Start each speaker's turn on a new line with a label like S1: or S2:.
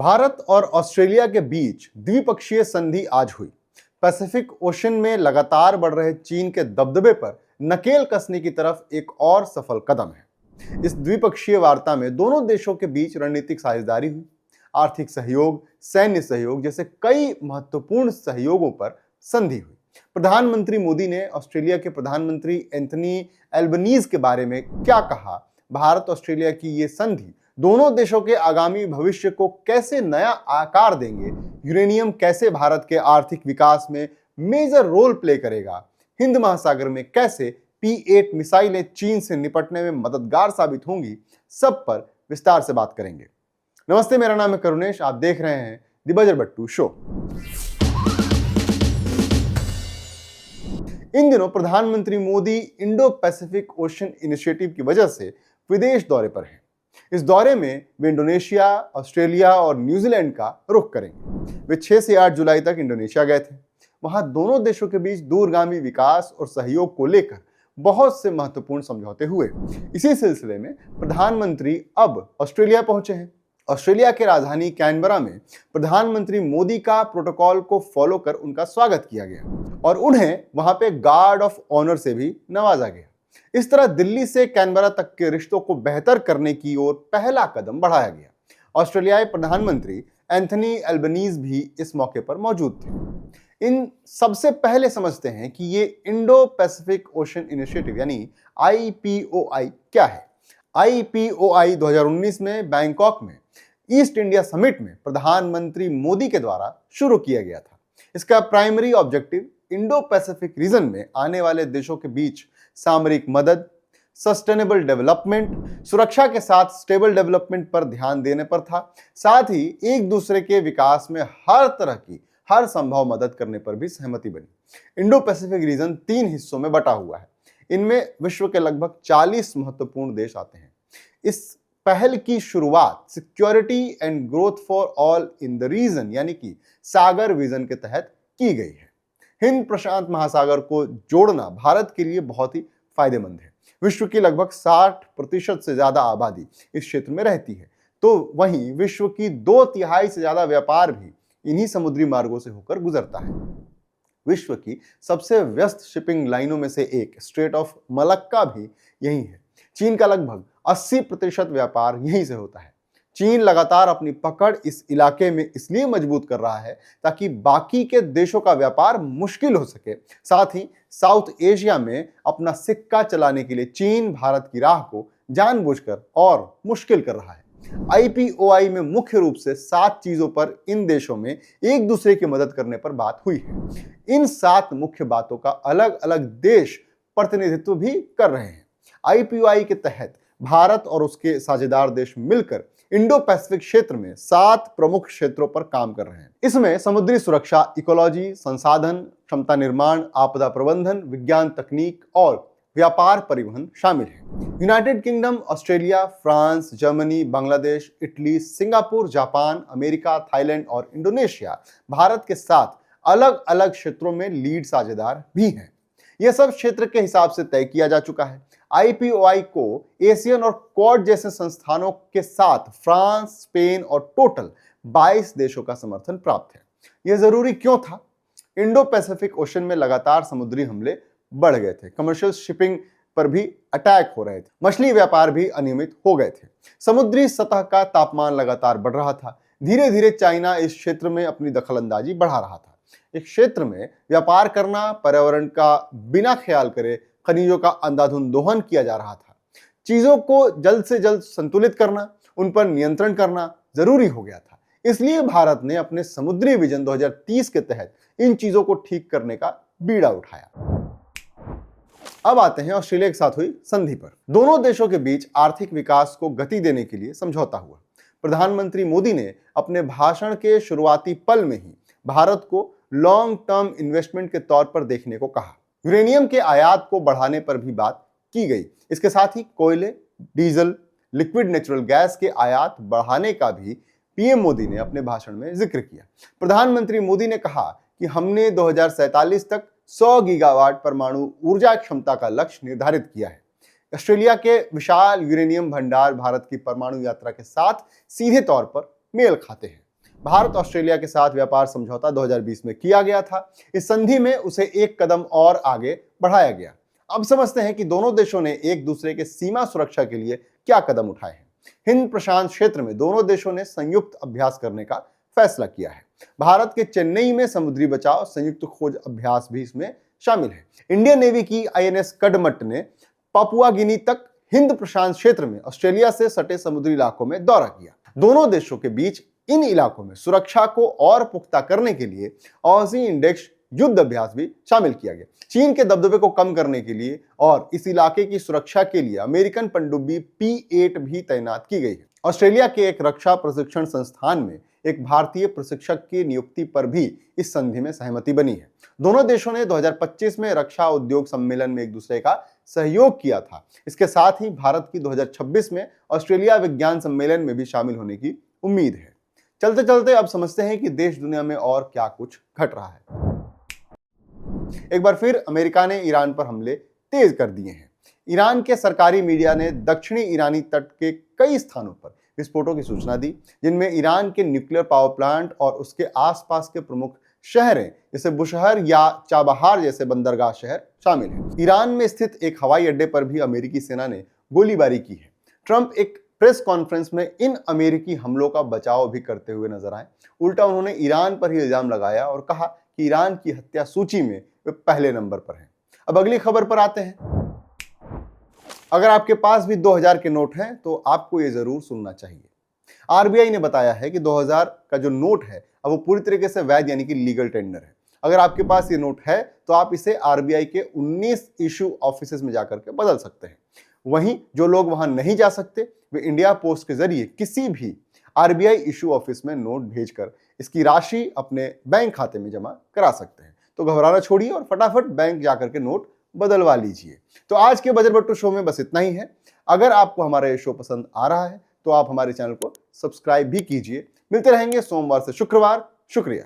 S1: भारत और ऑस्ट्रेलिया के बीच द्विपक्षीय संधि आज हुई। पैसिफिक ओशन में लगातार बढ़ रहे चीन के दबदबे पर नकेल कसने की तरफ एक और सफल कदम है। इस द्विपक्षीय वार्ता में दोनों देशों के बीच रणनीतिक साझेदारी हुई, आर्थिक सहयोग, सैन्य सहयोग जैसे कई महत्वपूर्ण सहयोगों पर संधि हुई। प्रधानमंत्री मोदी ने ऑस्ट्रेलिया के प्रधानमंत्री एंथनी एल्बनीज के बारे में क्या कहा, भारत ऑस्ट्रेलिया की ये संधि दोनों देशों के आगामी भविष्य को कैसे नया आकार देंगे, यूरेनियम कैसे भारत के आर्थिक विकास में मेजर रोल प्ले करेगा, हिंद महासागर में कैसे P-8 मिसाइलें चीन से निपटने में मददगार साबित होंगी, सब पर विस्तार से बात करेंगे। नमस्ते, मेरा नाम है करुणेश, आप देख रहे हैं द बजर बट्टू शो। इन दिनों प्रधानमंत्री Modi Indo Pacific ocean initiative की वजह से विदेश दौरे पर हैं। इस दौरे में वे इंडोनेशिया, ऑस्ट्रेलिया और न्यूजीलैंड का रुख करेंगे। वे 6 से 8 जुलाई तक इंडोनेशिया गए थे। वहां दोनों देशों के बीच दूरगामी विकास और सहयोग को लेकर बहुत से महत्वपूर्ण समझौते हुए। इसी सिलसिले में प्रधानमंत्री अब ऑस्ट्रेलिया पहुंचे हैं। ऑस्ट्रेलिया के राजधानी कैनबरा में प्रधानमंत्री मोदी का प्रोटोकॉल को फॉलो कर उनका स्वागत किया गया और उन्हें वहां पे गार्ड ऑफ ऑनर से भी नवाजा गया। इस तरह दिल्ली से कैनबरा तक के रिश्तों को बेहतर करने की ओर पहला कदम बढ़ाया गया। ऑस्ट्रेलियाई प्रधानमंत्री एंथनी एल्बनीज भी इस मौके पर मौजूद थे। इन सबसे पहले समझते हैं कि ये इंडो पैसिफिक ओशन इनिशिएटिव यानी IPOI क्या है। IPOI 2019 में बैंकॉक में ईस्ट इंडिया समिट में प्रधानमंत्री मोदी के द्वारा शुरू किया गया था। इसका primary objective Indo Pacific region में आने वाले देशों के बीच सामरिक मदद, सस्टेनेबल डेवलपमेंट, सुरक्षा के साथ स्टेबल डेवलपमेंट पर ध्यान देने पर था। साथ ही एक दूसरे के विकास में हर तरह की हर संभव मदद करने पर भी सहमति बनी। इंडो पैसिफिक रीजन 3 हिस्सों में बटा हुआ है। इनमें विश्व के लगभग 40 महत्वपूर्ण देश आते हैं। इस पहल की शुरुआत security and growth for all in the region यानी कि सागर विजन के तहत की गई है। हिंद प्रशांत महासागर को जोड़ना भारत के लिए बहुत ही फायदेमंद है। विश्व की लगभग 60% से ज्यादा आबादी इस क्षेत्र में रहती है, तो वहीं विश्व की 2/3 से ज्यादा व्यापार भी इन्हीं समुद्री मार्गों से होकर गुजरता है। विश्व की सबसे व्यस्त शिपिंग लाइनों में से एक स्ट्रेट ऑफ मलक्का भी यही है। चीन का लगभग 80% व्यापार यहीं से होता है। चीन लगातार अपनी पकड़ इस इलाके में इसलिए मजबूत कर रहा है ताकि बाकी के देशों का व्यापार मुश्किल हो सके। साथ ही साउथ एशिया में अपना सिक्का चलाने के लिए चीन भारत की राह को जानबूझकर और मुश्किल कर रहा है। IPOI में मुख्य रूप से 7 चीजों पर इन देशों में एक दूसरे की मदद करने पर बात हुई है। इन 7 मुख्य बातों का अलग अलग देश प्रतिनिधित्व भी कर रहे हैं। IPOI के तहत भारत और उसके साझेदार देश मिलकर इंडो पैसिफिक क्षेत्र में 7 प्रमुख क्षेत्रों पर काम कर रहे हैं। इसमें समुद्री सुरक्षा, इकोलॉजी, संसाधन, क्षमता निर्माण, आपदा प्रबंधन, विज्ञान तकनीक और व्यापार परिवहन शामिल है। United kingdom, Australia, France, Germany, Bangladesh, Italy, Singapore, Japan, America, Thailand और इंडोनेशिया भारत के साथ अलग अलग क्षेत्रों में लीड साझेदार भी हैं। यह सब क्षेत्र के हिसाब से तय किया जा चुका है। IPOI को एशियन और क्वाड जैसे संस्थानों के साथ फ्रांस, स्पेन और टोटल 22 देशों का समर्थन प्राप्त है। यह जरूरी क्यों था? इंडो पैसिफिक ओशन में लगातार समुद्री हमले बढ़ गए थे, कमर्शियल शिपिंग पर भी अटैक हो रहे थे, मछली व्यापार भी अनियमित हो गए थे, समुद्री सतह का तापमान लगातार बढ़ रहा था। धीरे धीरे चाइना इस क्षेत्र में अपनी दखलंदाजी बढ़ा रहा था। इस क्षेत्र में व्यापार करना, पर्यावरण का बिना ख्याल करे खनिजों का अंधाधुंध दोहन किया जा रहा था। चीजों को जल्द से जल्द संतुलित करना, उन पर नियंत्रण करना जरूरी हो गया था। इसलिए भारत ने अपने समुद्री विजन 2030 के तहत इन चीजों को ठीक करने का बीड़ा उठाया। अब आते हैं ऑस्ट्रेलिया के साथ हुई संधि पर। दोनों देशों के बीच आर्थिक विकास को गति देने के लिए समझौता हुआ। प्रधानमंत्री मोदी ने अपने भाषण के शुरुआती पल में ही भारत को लॉन्ग टर्म इन्वेस्टमेंट के तौर पर देखने को कहा। यूरेनियम के आयात को बढ़ाने पर भी बात की गई। इसके साथ ही कोयले, डीजल, लिक्विड नेचुरल गैस के आयात बढ़ाने का भी PM मोदी ने अपने भाषण में जिक्र किया। प्रधानमंत्री मोदी ने कहा कि हमने 2047 तक 100 गीगावाट परमाणु ऊर्जा क्षमता का लक्ष्य निर्धारित किया है। ऑस्ट्रेलिया के विशाल यूरेनियम भंडार भारत की परमाणु यात्रा के साथ सीधे तौर पर मेल खाते हैं। भारत ऑस्ट्रेलिया के साथ व्यापार समझौता 2020 में किया गया था। इस संधि में उसे एक कदम और आगे बढ़ाया गया। अब समझते हैं कि दोनों देशों ने एक दूसरे के सीमा सुरक्षा के लिए क्या कदम उठाए हैं। हिंद प्रशांत क्षेत्र में दोनों देशों ने संयुक्त अभ्यास करने का फैसला किया है। भारत के चेन्नई में समुद्री बचाव संयुक्त खोज अभ्यास भी इसमें शामिल है। इंडियन नेवी की आईएनएस कडमट ने पापुआ गिनी तक हिंद प्रशांत क्षेत्र में ऑस्ट्रेलिया से सटे समुद्री इलाकों में दौरा किया। दोनों देशों के बीच इन इलाकों में सुरक्षा को और पुख्ता करने के लिए ऑसी इंडेक्स युद्ध अभ्यास भी शामिल किया गया। चीन के दबदबे को कम करने के लिए और इस इलाके की सुरक्षा के लिए अमेरिकन पनडुब्बी P-8 भी तैनात की गई है। ऑस्ट्रेलिया के एक रक्षा प्रशिक्षण संस्थान में एक भारतीय प्रशिक्षक की नियुक्ति पर भी इस संधि में सहमति बनी है। दोनों देशों ने 2025 में रक्षा उद्योग सम्मेलन में एक दूसरे का सहयोग किया था। इसके साथ ही भारत की 2026 में ऑस्ट्रेलिया विज्ञान सम्मेलन में भी शामिल होने की उम्मीद है। चलते चलते अब समझते हैं कि देश दुनिया में और क्या कुछ घट रहा है। एक बार फिर अमेरिका ने ईरान पर हमले तेज कर दिए हैं। ईरान के सरकारी मीडिया ने दक्षिणी ईरानी तट के कई स्थानों पर विस्फोटों की सूचना दी, जिनमें ईरान के न्यूक्लियर पावर प्लांट और उसके आसपास के प्रमुख शहरें जैसे बुशहर या चाबहार जैसे बंदरगाह शहर शामिल हैं। ईरान में स्थित एक हवाई अड्डे पर भी अमेरिकी सेना ने गोलीबारी की है। ट्रंप एक प्रेस कॉन्फ्रेंस में इन अमेरिकी हमलों का बचाव भी करते हुए नजर आए। उल्टा उन्होंने ईरान पर ही इल्जाम लगाया और कहा कि ईरान की हत्या सूची में वे पहले नंबर पर हैं। अब अगली खबर पर आते हैं। अगर आपके पास भी 2000 के नोट हैं तो आपको ये जरूर सुनना चाहिए। आरबीआई ने बताया है कि 2000 का जो नोट है अब वो पूरी तरीके से वैध यानी कि लीगल टेंडर है। अगर आपके पास ये नोट है तो आप इसे आरबीआई के 19 इशू ऑफिसेज में जाकर के बदल सकते हैं। वहीं जो लोग वहां नहीं जा सकते वे इंडिया पोस्ट के जरिए किसी भी आरबीआई इशू ऑफिस में नोट भेजकर इसकी राशि अपने बैंक खाते में जमा करा सकते हैं। तो घबराना छोड़िए और फटाफट बैंक जाकर के नोट बदलवा लीजिए। तो आज के बजट बट्टू शो में बस इतना ही है। अगर आपको हमारा ये शो पसंद आ रहा है तो आप हमारे चैनल को सब्सक्राइब भी कीजिए। मिलते रहेंगे सोमवार से शुक्रवार। शुक्रिया।